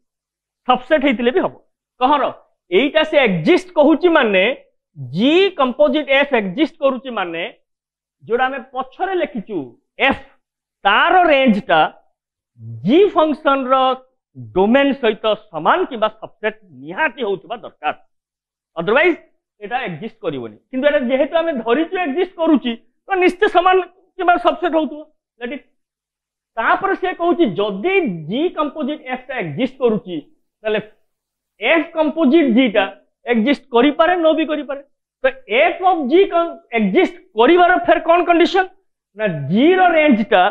सबसेट हेइतिले भी हबो। कहरो एइटा से एग्जिस्ट कहूची माने G कंपोजिट F एग्जिस्ट करूची माने जोड़ा में पछरे लिखिचु F तार रेंज ता G फंक्शन रो डोमेन सहित समान किबा सबसेट निहाती होउतबा दरकार, अदरवाइज एटा एग्जिस्ट करिवोनी। किंतु एटा जेहेतु हमें धरिचु एग्जिस्ट करूची तो निश्चित समान किबा सबसेट होउतबो, दैट इज तापर से कहूची जदी G कंपोजिट F ता एग्जिस्ट करूची तले F कंपोजिट G ता एग्जिस्ट करि पारे न भी करि पारे। तो F ऑफ G एग्जिस्ट करिवार फिर कोन कंडीशन ना G रो रेंज ता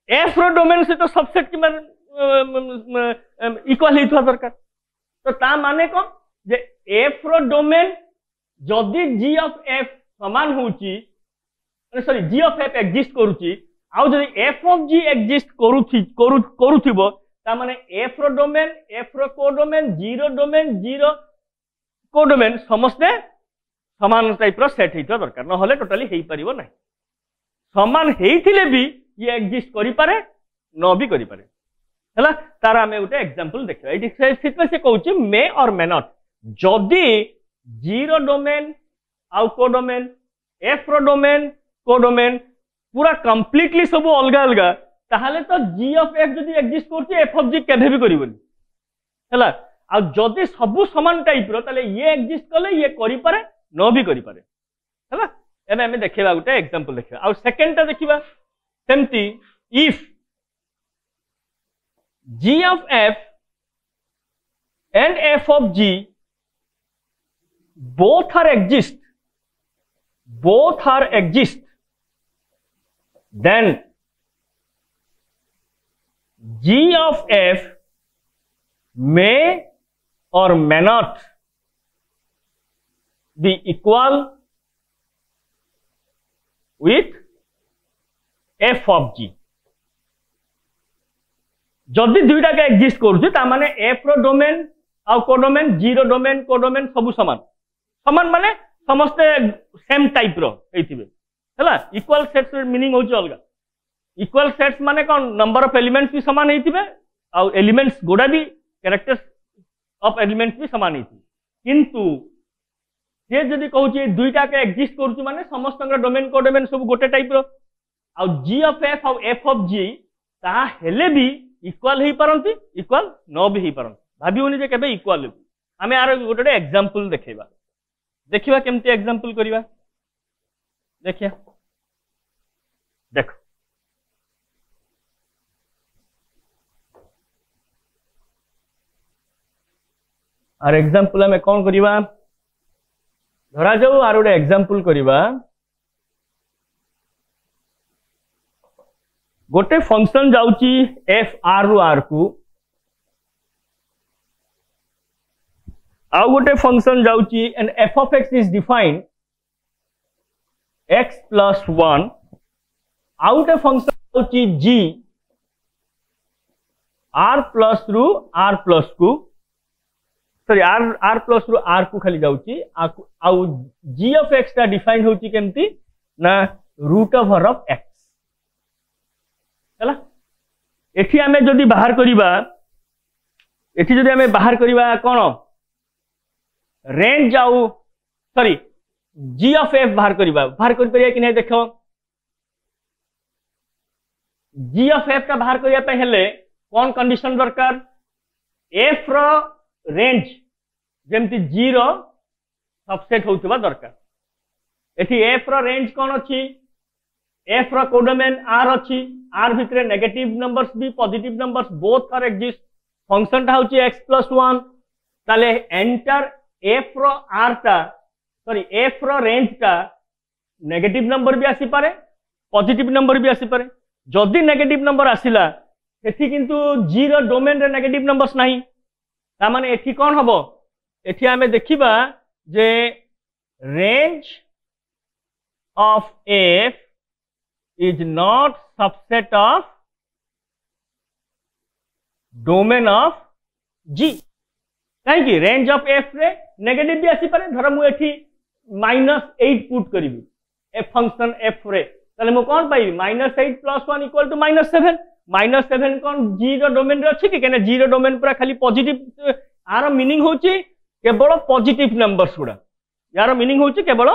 F रो डोमेन से तो सबसेट कि इक्वल हेतु दरकार। तो ता माने कोन जे F रो डोमेन जदी G ऑफ F समान होची, sorry G of F exist करूची आउ जदी F ऑफ G एग्जिस्ट करूथिबो ता माने F रो डोमेन, F रो कोडोमेन, G रो डोमेन, G रो कोडोमेन समस्ते समान टाइप रो सेट हेइतो दरकार, न होले टोटली हेइ परिबो नै। समान हेइथिले भी ये एग्जिस्ट करि पारे न भी करि पारे हला। तार हमें उटे एग्जांपल देखिबा, एटी सिचुएशन से कहूची मे और मे नॉट। जदी G रो डोमेन आउ कोडोमेन, F रो डोमेन कोडोमेन पूरा कंप्लीटली सब अलग अलग ताहले तो G ऑफ F जदी एग्जिस्ट करची F ऑफ G केभे भी करिवनी हला। आ जदी सब समान टाइप रो ताले ये एग्जिस्ट कले ये करि पारे न भी करि पारे हला। एमे हमें देखिबा उटे एग्जांपल देखिबा। आ सेकंड ता देखिबा सेमती if G of F and F of G both are exist, then G of F may or may not be equal with F of G। जदि दुईटा के एग्जिस्ट करूची ता माने F रो डोमेन आ कोडोमेन, G रो डोमेन कोडोमेन सब समान, समान माने समस्ते सेम टाइप रो हेइथिबे हला। इक्वल सेट्स मीनिंग होची अलगा। इक्वल सेट्स माने कोन नंबर ऑफ एलिमेंट्स भी समान हेइथिबे आ एलिमेंट्स गोडा भी कैरेक्टर्स ऑफ एलिमेंट्स भी समान हेइथि। किंतु जे जदि कहूची दुईटा के एग्जिस्ट करूची माने समस्त डोमेन कोडोमेन सब गोटे टाइप रो आ G ऑफ F और F ऑफ G ता हेले भी इक्वल ही पारंती, इक्वल न भी ही पारंती। भाबियोनी जे केबे इक्वल हेबी। आमे आरो गोटे एग्जांपल देखैबा, देखिबा केमती एग्जांपल करिबा। देखिया देखो आर एग्जांपल में कौन करिबा, धरा जाऊ आर गोटे एग्जांपल करिबा। गोटे फंक्शन जाउची एफ आर रु आर को, आउ गोटे फंक्शन जाउची and F of X is defined X plus 1, आउ गोटे फंक्शन जाउची जी आर प्लस रु आर प्लस को, सॉरी आर प्लस रु आर को खाली जाउची, आउ जी ऑफ एक्स ता डिफाइंड होची केमती ना रूट ओवर ऑफ एक्स है। एठी आमे जदि बाहर करिबा, एठी जदि आमे बाहर करिबा कोन रेंज जाऊ सॉरी जी ऑफ एफ बाहर करिबा, बाहर कर परिया कि नहीं देखो। जी ऑफ एफ का बाहर करिया पे हेले कौन कंडीशन दरकार, एफ रो रेंज जेमती जी रो सबसेट होउतबा दरकार। एठी एफ रो रेंज कौन अछि, एफ रो कोडोमेन आर अछि, आर भितरे नेगेटिव नंबर्स भी positive numbers both are exist, function टा होछि x+1, ताले एंटर एफ रो आर टा सॉरी एफ रो रेंज टा नेगेटिव नंबर भी आसी पारे पॉजिटिव नंबर भी आसी पारे। जदि नेगेटिव नंबर आसिला एठी किंतु जी रो डोमेन रे नेगेटिव नंबर्स नाही, ता माने एठी कोन हबो, एठी आमे देखिबा जे range of F is not subset of domain of G। कहीं रेंज ऑफ एफ रे नेगेटिव भी आसी पारे, धर मु एठी -8 पुट करिवि ए फंक्शन एफ रे, ताले मु कोन पाइबि -8 + 1 = -7। -7 कोन G रो डोमेन रे अछि कि केने G रो डोमेन पूरा खाली पॉजिटिव, आरो मीनिंग होची केवल पॉजिटिव नंबर्स गुडा, यार मीनिंग होची केवल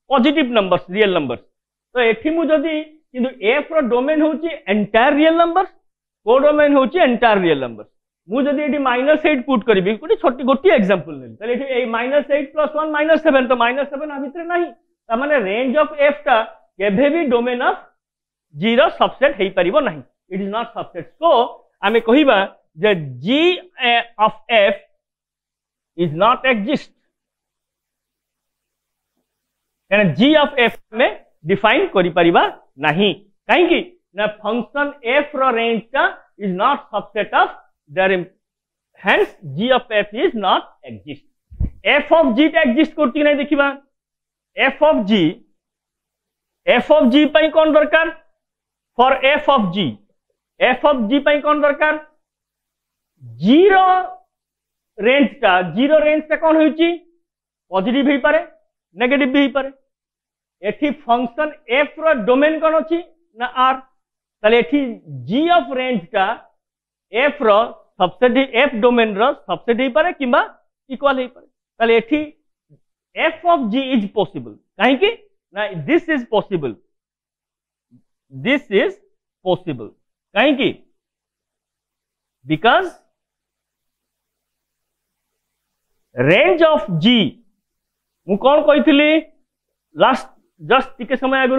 पॉजिटिव नंबर्स रियल नंबर्स। तो एठी मु जदी किंतु एफ रो डोमेन होची एंटायर रियल नंबर्स, को डोमेन होची एंटायर रियल नंबर्स। मु जदी एठी -8 पुट करबी, कोटी छोटी गोटी एग्जांपल नै, तले एठी ए -8 + 1 -7, तो -7 आ भितरे नाही, त माने रेंज ऑफ एफ टा केभे भी डोमेन ऑफ जी रो सबसेट हेई परिबो नाही, it is not subset. So आमे कहिबा जे G of F is not exist, यानी जी ऑफ एफ में डिफाइन करि परिबा नहीं, कहीं की ना फंक्शन एफ रो रेंज का is not subset of there, hence G of F is not exist. F of G टा एग्जिस्ट करती कि नहीं देखिबा। एफ ऑफ जी पई कोन दरकार, फॉर एफ ऑफ जी पई कोन दरकार, जीरो रेंज का कोन होईची पॉजिटिव ही पारे नेगेटिव भी ही पारे। एठी फंक्शन एफ रो डोमेन कोन अछि ना आर, ताले एठी जी ऑफ रेंज का एफ रो सबसेट, एफ डोमेन रो सबसेट ही पारे किबा इक्वल ही पारे। ताले एठी F of G is possible, काहे कि ना दिस इज पॉसिबल, काहे कि बिकॉज रेंज ऑफ जी मु कोन कहितली लास्ट जस्ट टिके समय आगु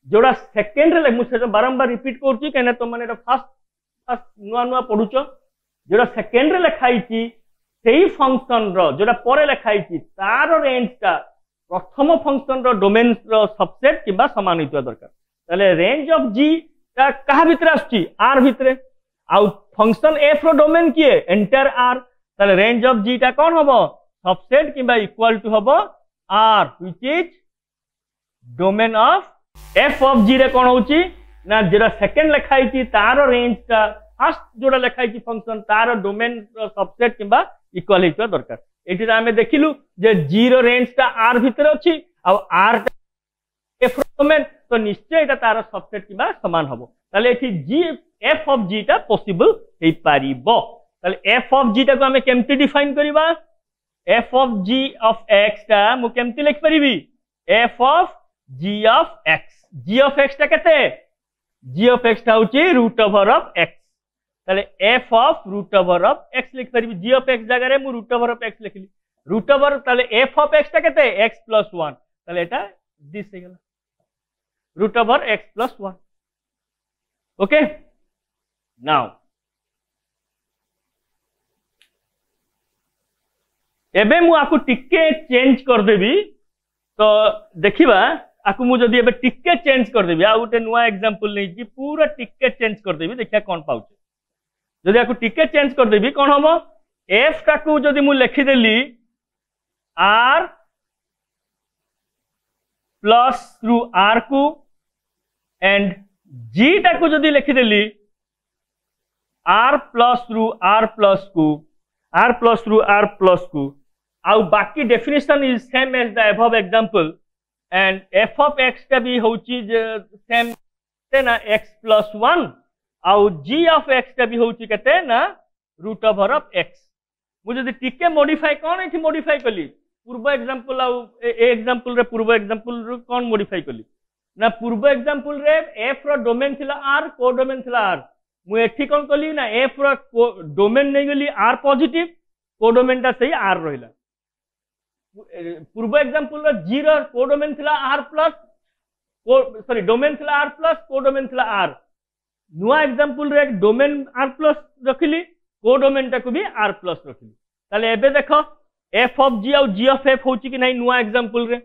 जोड़ा सेकेंड रे मुझे बारंबार रिपीट करछि कहना तो माने फर्स्ट नुआ नुआ पढुछ, जोड़ा सेकेंड रे लिखाई सेही फंक्शन रो जोड़ा परे लिखाई तार रेंज टा प्रथम फंक्शन रो डोमेन रो सबसेट किबा समान हितवा दरकार। ताले रेंज ऑफ जी ता कहा भितरे आछि आर भितरे, आ फंक्शन एफ रो डोमेन किए एंटायर आर, ताले रेंज ऑफ जी ता कोन हबो सबसेट किबा इक्वल टू हबो R, which is domain of f of g रे कोन होची ना जेरा सेकंड लिखाई छी तार रेंज का फर्स्ट जोड़ा लिखाई छी फंक्शन तार डोमेन सबसेट किबा इक्वल हितवा दरकार। एठी आमे देखिलु जे जी रो रेंज ता आर भितर अछि आ आर एफ डोमेन, तो निश्चय एटा तार सबसेट किबा समान हबो। ताले एठी जी एफ ऑफ जी ता पॉसिबल हे पारिबो। ताले एफ ऑफ जी ता को आमे केमति डिफाइन करिबा, f of ji of x ता मु केमति लिख परिबी, f of ji of x, g of x ता केते, जी ऑफ एक्स ता होची रूट ओवर ऑफ एक्स, ताले F of root over of x लिख परिबी। जी ऑफ एक्स जगह रे मु रूट ओवर ऑफ एक्स लिखली, रूट ओवर ताले एफ ऑफ एक्स ता केते x+1, ताले एटा दिस हे गेला root over x+1। Okay, now एबे मु आकु टिके चेंज कर देबी, तो देखिबा आकु मु जदी एबे टिके चेंज कर देबी, आ उटे नुआ एग्जांपल नै कि पूरा टिके चेंज कर देबी, देखिया कोन पाउछ। जदी आकु टिके चेंज कर देबी कोन होमो, एफ टाकू जदी मु लिखि देली आर प्लस थ्रू आर को, एंड जी टाकू जदी लिखि देली R plus through R plus को, R plus through R plus को, आउ बाकी definition is same as the above example, and F of x टा भी होची सेम ना x प्लस 1 आउ g ऑफ x टा भी होची केते ना रूट ओवर ऑफ x मुझे जदि टिके मॉडिफाई कोन एठी मॉडिफाई कली पूर्व एग्जांपल आउ ए एग्जांपल रे पूर्व एग्जांपल रे कोन मॉडिफाई कली ना पूर्व एग्जांपल रे f रो डोमेन थिला r को डोमेन थिला r मु एठी कोन कली ना f रो डोमेन नै गली r पॉजिटिव को डोमेन टा सही r रहिला पूर्व एग्जांपल रो g रो को डोमेन थिला r प्लस सॉरी डोमेन थिला r प्लस को डोमेन थिला r नुआ एग्जांपल रे डोमेन r प्लस रखिली को डोमेन टा को भी r प्लस रखिली ताले एबे देखो f ऑफ g और g ऑफ f होची कि नहीं नुआ एग्जांपल रे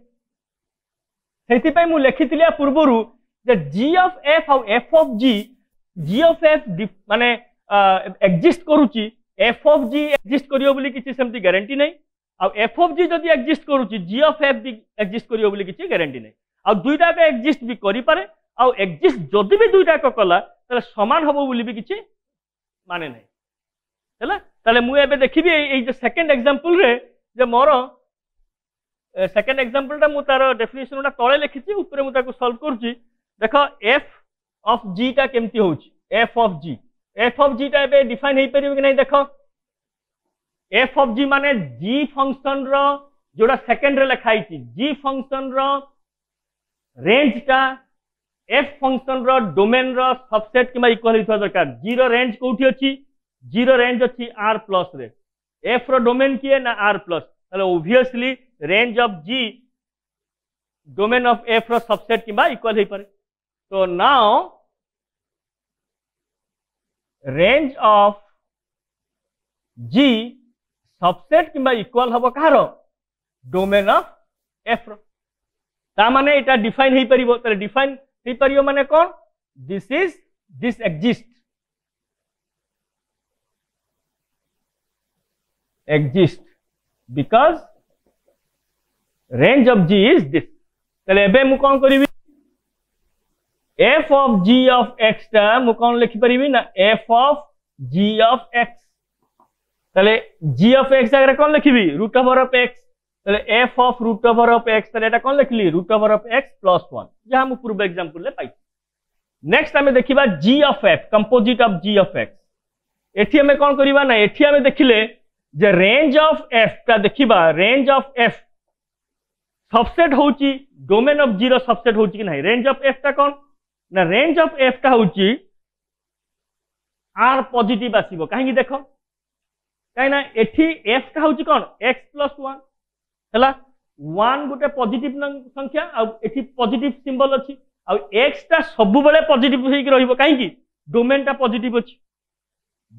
सेति पय मु लेखितिलिया पूर्वरु जे g ऑफ f और f of g of f माने एग्जिस्ट करूची f ऑफ g एग्जिस्ट करियो बोली किछि सेमति गारंटी नहीं और f ऑफ g जदी एग्जिस्ट करूची g ऑफ f भी एग्जिस्ट करियो बोली किछि गारंटी नहीं और दुईटा के एग्जिस्ट भी करि पारे और एग्जिस्ट जदी भी दुईटा को कला तले समान हबो बोली भी किछि माने नहीं हैला ताले मु एबे देखिबी ए जे सेकंड एग्जांपल रे जे मोर सेकंड एग्जांपल ता मु तार डेफिनेशन ता तळे लिखिछि ऊपर मु ताको सॉल्व करछि देखो f ऑफ g ता केमती होछि f ऑफ g ता एबे डिफाइन हेई परिबो कि नहीं देखो f ऑफ g माने g फंक्शन रो जोडा सेकंड रे लिखाई छि g फंक्शन रो रेंज ता f फंक्शन रो डोमेन रो सबसेट किबा इक्वल हिथवा दरकार g रो रेंज कोठी अछि g रो रेंज अछि r प्लस रे f रो डोमेन किए ना r प्लस ताले obviously range of g domain of f रो सबसेट किबा इक्वल हे पारे तो now range of g subset किबा इक्वल हबो कहारो डोमेन ऑफ f रो ता माने एटा डिफाइन हे परिबो ताले डिफाइन हे परियो माने cone this exist because range of g is this तले एबे मु कोन करिवि f of g of x ता मु कोन लिखि परिवि ना f of g of x तले g of x अगर कोन लिखिबि रूट ओवर ऑफ x तले f of root over of x तले एटा कोन लिखली root over of x plus 1 जहां मु पूर्व एग्जांपल ले पाई नेक्स्ट हमें देखिबा g of f composite of g of x एठी हमें कोन करिबा ना एठी हमें देखिले जे रेंज ऑफ f ता देखिबा रेंज ऑफ f सबसेट होची डोमेन ऑफ g रो सबसेट होची कि नहीं रेंज ऑफ f ता कोन ना रेंज ऑफ f ता होची r पॉजिटिव आसीबो काहे देखो काहे ना एठी f ता होची कोन x प्लस 1 हला 1 गुटे पॉजिटिव संख्या आ एठी पॉजिटिव सिंबल अछि आ x ता सब बेले पॉजिटिव होई कि रहिबो काहे कि डोमेन ता पॉजिटिव अछि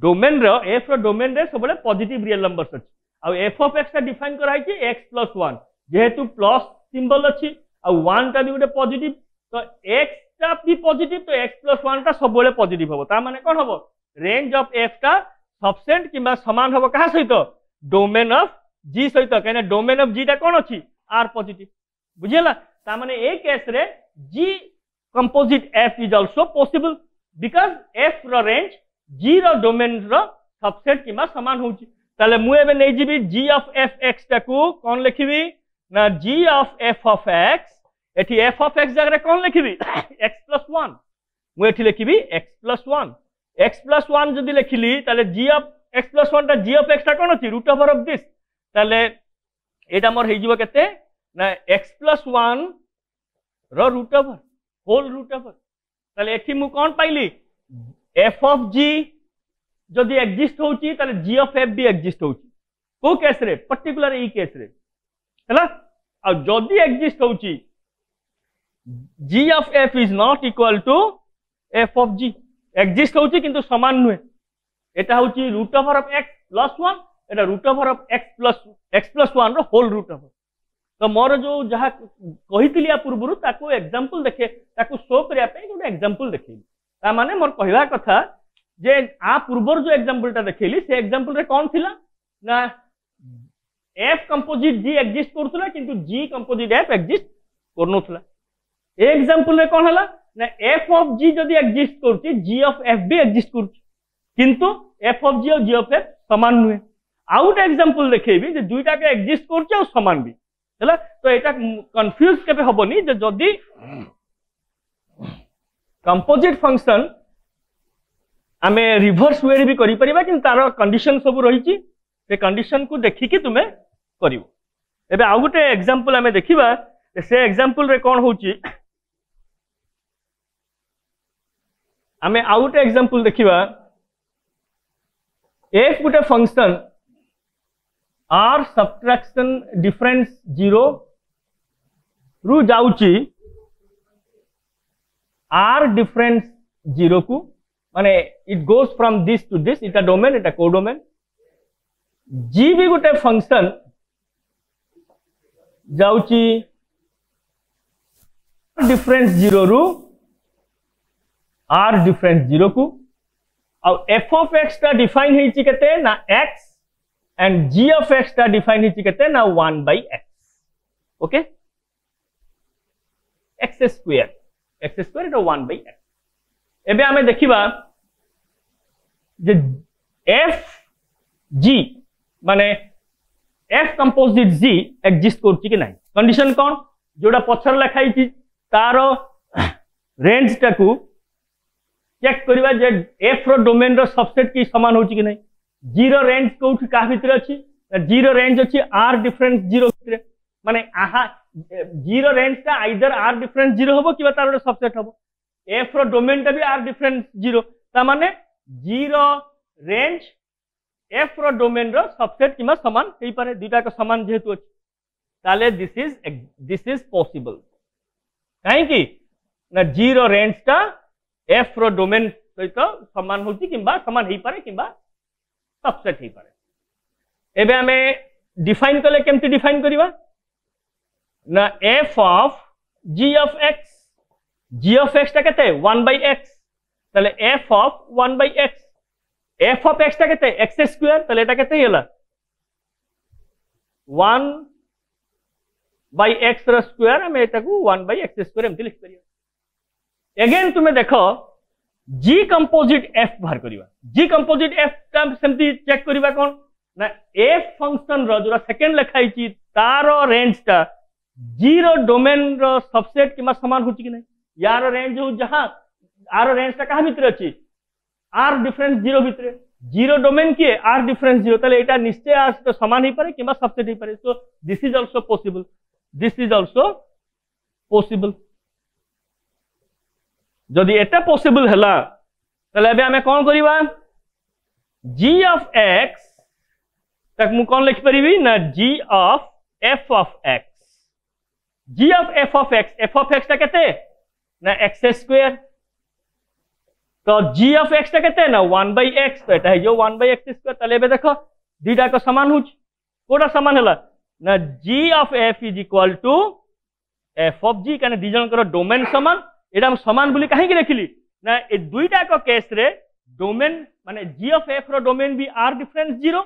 डोमेन रो f रो डोमेन रे सबले पॉजिटिव रियल नंबर्स अछि आ f ऑफ x ता डिफाइन कराई कि x प्लस 1 जेहेतु प्लस सिंबल अछि आ 1 ता भी गुटे पॉजिटिव तो x ता भी पॉजिटिव तो x प्लस 1 ता सब बेले पॉजिटिव हबो ता माने कोन हबो रेंज ऑफ f ता सबसेट किबा समान हबो कहा सहित डोमेन ऑफ g सहित कहने डोमेन ऑफ g ता कोन अछि r पॉजिटिव बुझियला ता माने ए केस रे g composite f is also possible because f रो रेंज g रो डोमेन रो सबसेट किबा समान होची ताले मु एबे नै जीबी g ऑफ f x टाकू कोन लिखिबी ना g of f of x एठी f ऑफ x जगह कोन लिखिबी x प्लस 1 मु एठी लिखिबी x प्लस 1 जदी लिखिली ताले g ऑफ x प्लस 1 ता g ऑफ x ता कोन अछि रूट ओवर ऑफ दिस ताले एटा मोर हे जीवो केते ना x प्लस 1 रो root over whole root over ताले एठी मु कोन पाइली f ऑफ g जदी एग्जिस्ट होची ताले g ऑफ f भी एग्जिस्ट होची को केस रे पर्टिकुलर ई केस रे हैला आ जदी एग्जिस्ट होची g of f is not equal to f of g exist होची किंतु समान नुहे एटा होची root over of x plus 1 एटा root over of x plus 1 रो होल रूट ओवर तो मोर जो जहा कहितलिया पूर्वरु ताको एग्जांपल देखे ताको शो करिया पे गोटे एग्जांपल देखैली ता माने मोर कहवा कथा जे आ पूर्वर जो एग्जांपल ता देखैली से एग्जांपल रे कोन थिला ना f कंपोजिट g एग्जिस्ट करथुला किंतु g कंपोजिट f एग्जिस्ट करनथुला ए एग्जांपल रे कोन हला ना f ऑफ g जदी एग्जिस्ट करछि g ऑफ f भी एग्जिस्ट करछि किंतु f ऑफ g और g ऑफ f समान नुहे आउट एग्जांपल देखैबी जे दुईटा के एग्जिस्ट करछि और समान भी है तो यहाँ कंफ्यूज केबे हबनी जे जदि कंपोजिट फंक्शन आमे रिवर्स वे भी करि परिबा कि तार कंडीशन सब रही से कंडीशन को देखिकी तुमे करिवो एबे आउ गोटे एग्जांपल आमे देखिबा से एग्जांपल रे कोन होची आमे आउ गोटे एग्जांपल देखिबा एक गोटे फंक्शन आर सबट्रैक्शन डिफरेंस 0 रु जाउची आर डिफरेंस 0 को माने it goes from this to this इटा डोमेन इटा कोडोमेन जी भी गोटे फंक्शन जाउची डिफरेंस 0 रु आर डिफरेंस 0 को और एफ ऑफ एक्स टा डिफाइन हेची केते ना X and G of x टा डिफाइन हेची केते ना 1 by x okay X square इटा 1 by x एबे हमें देखिबा जे एफ जी माने एफ कंपोजिट जी एग्जिस्ट करछि कि नाही कंडीशन कोन जोडा पछर लिखाई छी तारो रेंज टाकू चेक करबा जे एफ रो डोमेन रो सबसेट की समान होछि कि नाही जीरो रेंज कोठी का भीतर अछि जीरो रेंज अछि आर डिफरेंस 0 भीतर माने आहा जीरो रेंज ता आइदर आर डिफरेंस 0 होबो कि तारो सबसेट होबो एफ रो डोमेन ता भी आर डिफरेंस 0 ता माने जीरो रेंज एफ रो डोमेन रो सबसेट किमा समान हेई पारे दुटा को समान जेहेतु अछि ताले दिस इज पॉसिबल काहे कि ना जीरो रेंज ता एफ रो डोमेन सहित समान होची किबा समान हेई पारे किबा सबसेट हेई पारे एबे हमें डिफाइन करले केमति डिफाइन करिवा ना F of ji of x ता केते 1 by x ताले F of 1 by x F of x ता केते एक्स स्क्वायर ताले एटा केते होला 1 by x रो स्क्वायर हम एटा को 1 by x स्क्वायर एमति लिख करिया अगेन तुमे देखो g कंपोजिट f बाहर करिवा g कंपोजिट f ता सेमति चेक करिवा कोन ना f फंक्शन रो जोरा सेकंड लिखाई छी तारो रेंज ता जीरो डोमेन रो सबसेट किमा समान होची कि नै यार रेंज हो जहां आर रेंज ता कहां भीतर अछि आर डिफरेंस 0 भीतर जीरो डोमेन की आर डिफरेंस 0 तले एटा निश्चय आर तो समान ही पारे किमा सबसेट ही पारे सो दिस इज आल्सो पॉसिबल जदि एटा पॉसिबल हला तले एबे हमें कोन करिवा g of x तक मु कोन लिख परिबी ना g of f of x g of f of x ता केते ना x स्क्वायर तो g of x ता केते ना 1 by x तो एटा है जो 1 by x स्क्वायर तले बे देखो दीटा को समान होछ कोडा समान हला ना g of f is equal to f of g कने दिजन करो डोमेन समान एटा हम समान बोली काहे कि देखिली ना ए दुईटा को केस रे डोमेन माने g of f रो डोमेन भी r difference 0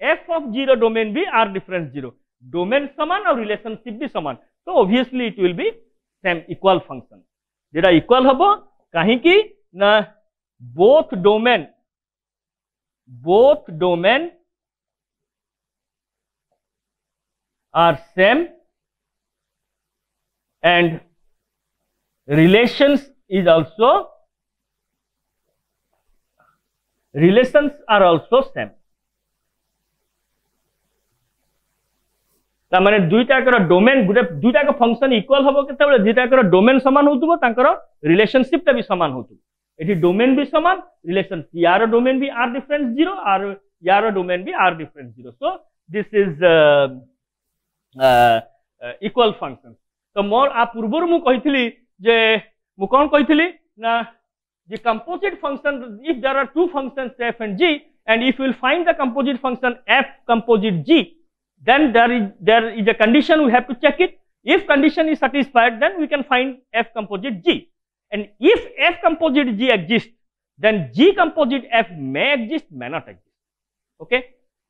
f of g रो डोमेन भी r डिफरेंस 0 डोमेन समान और रिलेशनशिप भी समान तो obviously it will be same equal function जेटा इक्वल हबो काहे कि ना both domain are same and relations are also same ता माने दुईटा कर डोमेन गुटे दुईटा का फंक्शन इक्वल हबो केते बेले दुईटा कर डोमेन समान होतबो तांकर रिलेशनशिप ता भी समान होतबो एठी डोमेन भी समान रिलेशन यार डोमेन भी आर डिफरेंस 0 और यार डोमेन भी R difference 0 so this is equal function तो मोर आ पूर्वर मु कहितली जे मु कोन कहितली ना the composite function if there are two functions f and g and if you will find the composite function f composite g then there is a condition we have to check it if condition is satisfied then we can find f composite g and if f composite g exists then g composite f may exist may not exist okay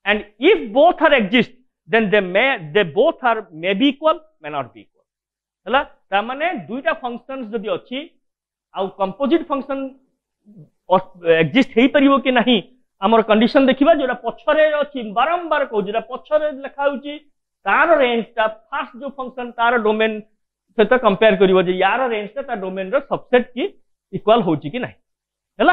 and if both are exist then they both are may be equal may not be equal हला ता माने दुईटा functions जदि अछि आउ composite function exist हेई परिबो कि नहीं हमर कंडीशन देखिबा जोरा पछरे अछि बारंबार को जोरा पछरे लिखा होछि तार रेंज टा फास्ट जो फंक्शन तार डोमेन सहित कंपेयर करिवो जे यार रेंज टा ता डोमेन रो सबसेट की इक्वल होची कि नहीं हैला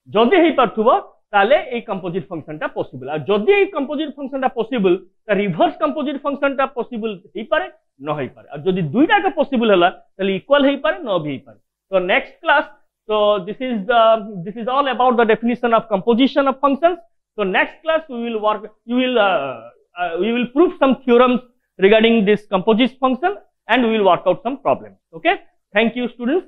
जदी हेई परथुबो ताले ए कंपोजिट फंक्शन टा पॉसिबल आ जदी ए कंपोजिट फंक्शन टा पॉसिबल ता रिवर्स कंपोजिट फंक्शन टा पॉसिबल हेई पारे न हेई पारे आ जदी दुईटा का पॉसिबल हला ताले इक्वल हेई पारे न भी हेई पारे तो next class so this is all about the definition of composition of functions. So next class we will prove some theorems regarding this composite function and we will work out some problems. Okay, thank you students.